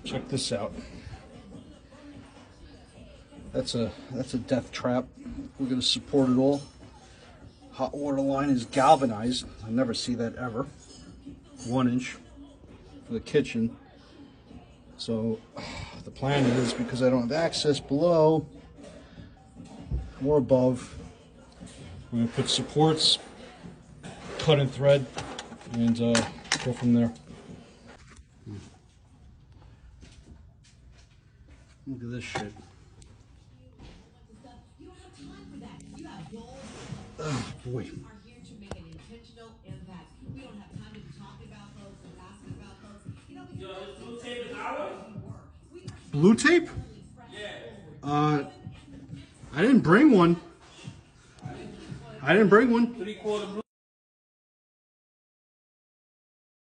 Check this out. That's a death trap. We're going to support it all. Hot water line is galvanized. I never see that ever. 1 inch for the kitchen. So the plan is, because I don't have access below or above, we're going to put supports, cut and thread, and go from there. Look at this shit. Oh boy. Blue tape? Yeah. I didn't bring one. I didn't bring one.